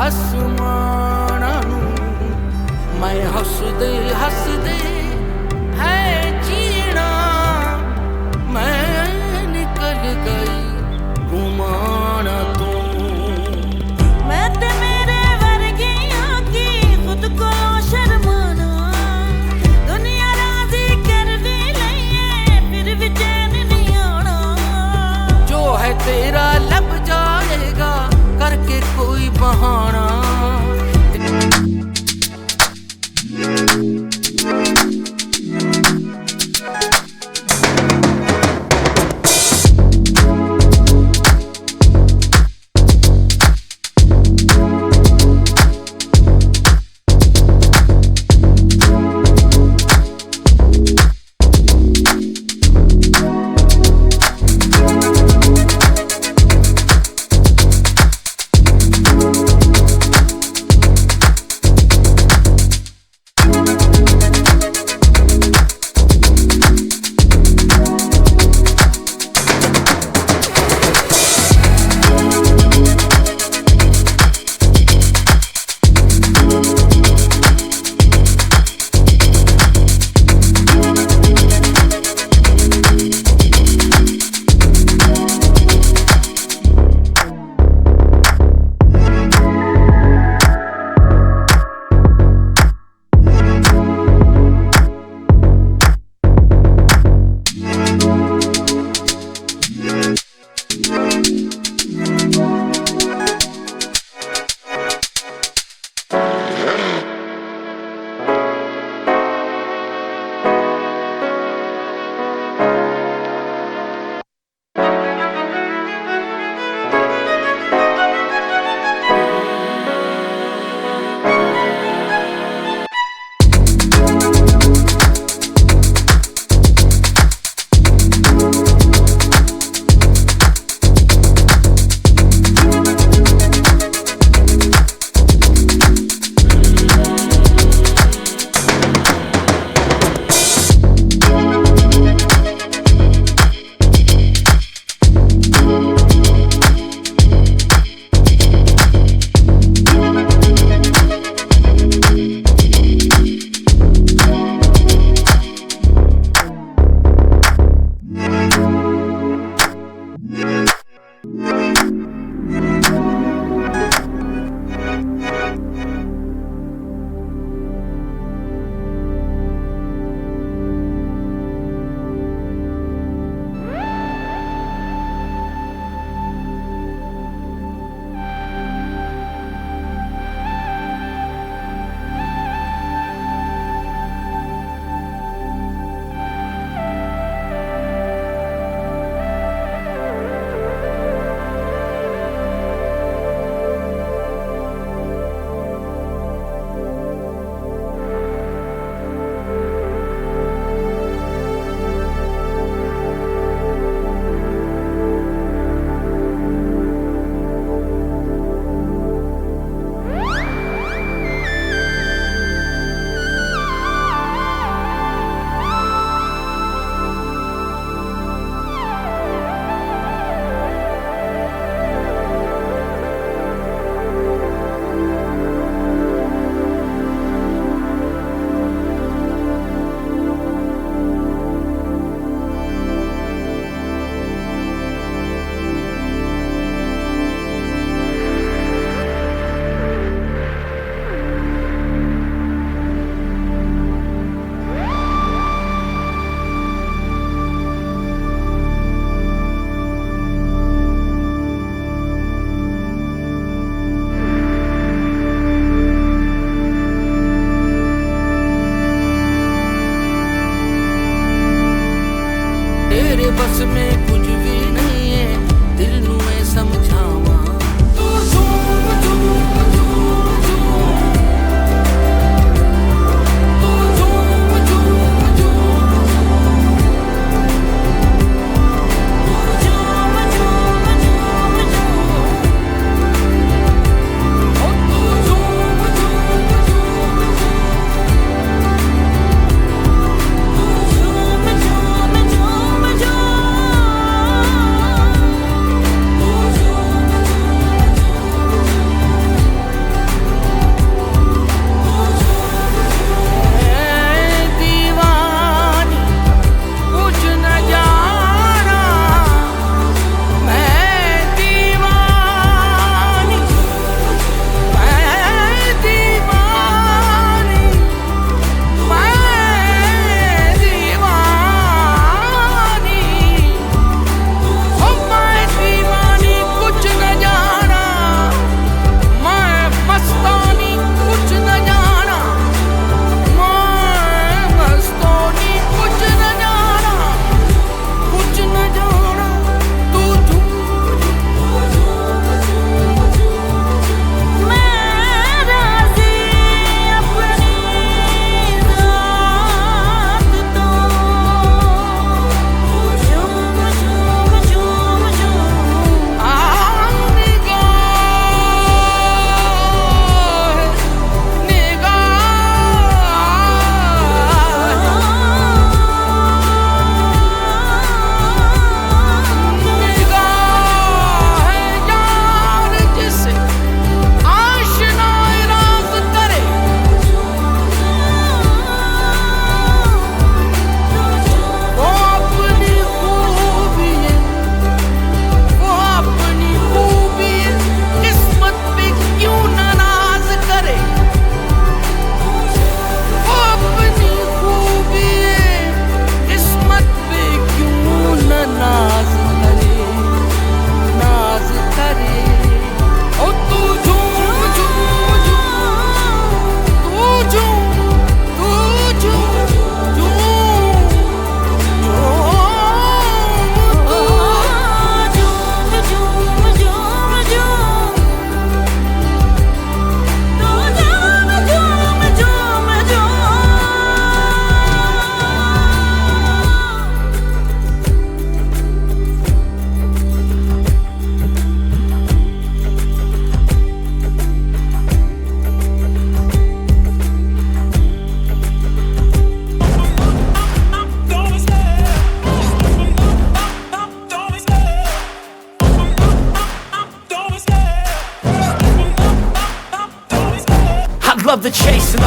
आसमाना नू मैं हसदे हसदे है जीना मैं निकल गई घुमाना तू मैं ते मेरे वर्गियां की खुद को शर्माना दुनिया राजी कर भी लइए फिर भी चैन नहीं आना जो है तेरा लब जाएगा करके कोई बहाना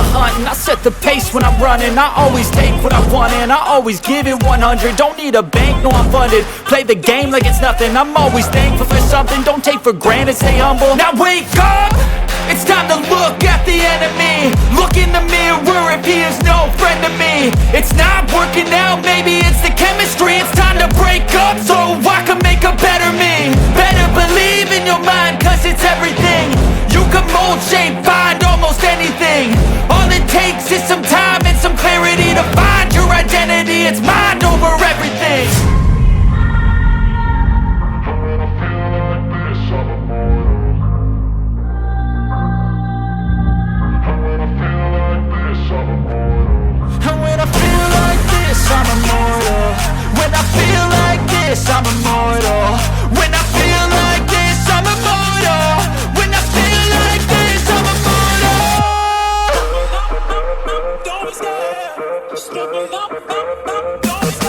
the hunt and I set the pace when I'm running. I always take what I want and I always give it 100. Don't need a bank, no I'm funded. Play the game like it's nothing. I'm always thankful for something. Don't take for granted, stay humble. Now wake up! It's time to look at the enemy. Look in the mirror if he is no friend to me. It's not working out, maybe it's the chemistry. It's time to break up so I can make a better me. Better believe in your mind, cause it's everything. You can mold, shape, find almost anything. All it takes is some time and some clarity to find your identity. It's mind over everything. I'm immortal. When I feel like this, I'm immortal. When I feel like this, I'm immortal. When I feel like this, I'm immortal. Don't be scared. Just give me up. Don't be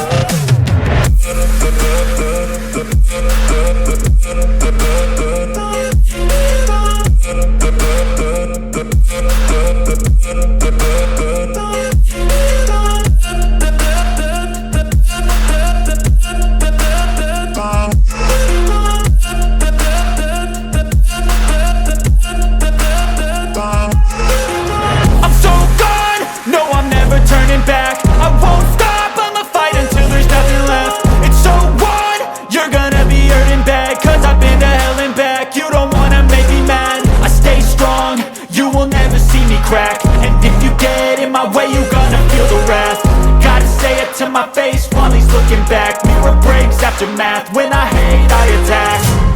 back. I won't stop, I'ma fight until there's nothing left. It's so on, you're gonna be hurting bad, cause I've been to hell and back. You don't wanna make me mad, I stay strong. You will never see me crack. And if you get in my way, you gonna feel the wrath. Gotta say it to my face while he's looking back. Mirror breaks after math. When I hate, I attack.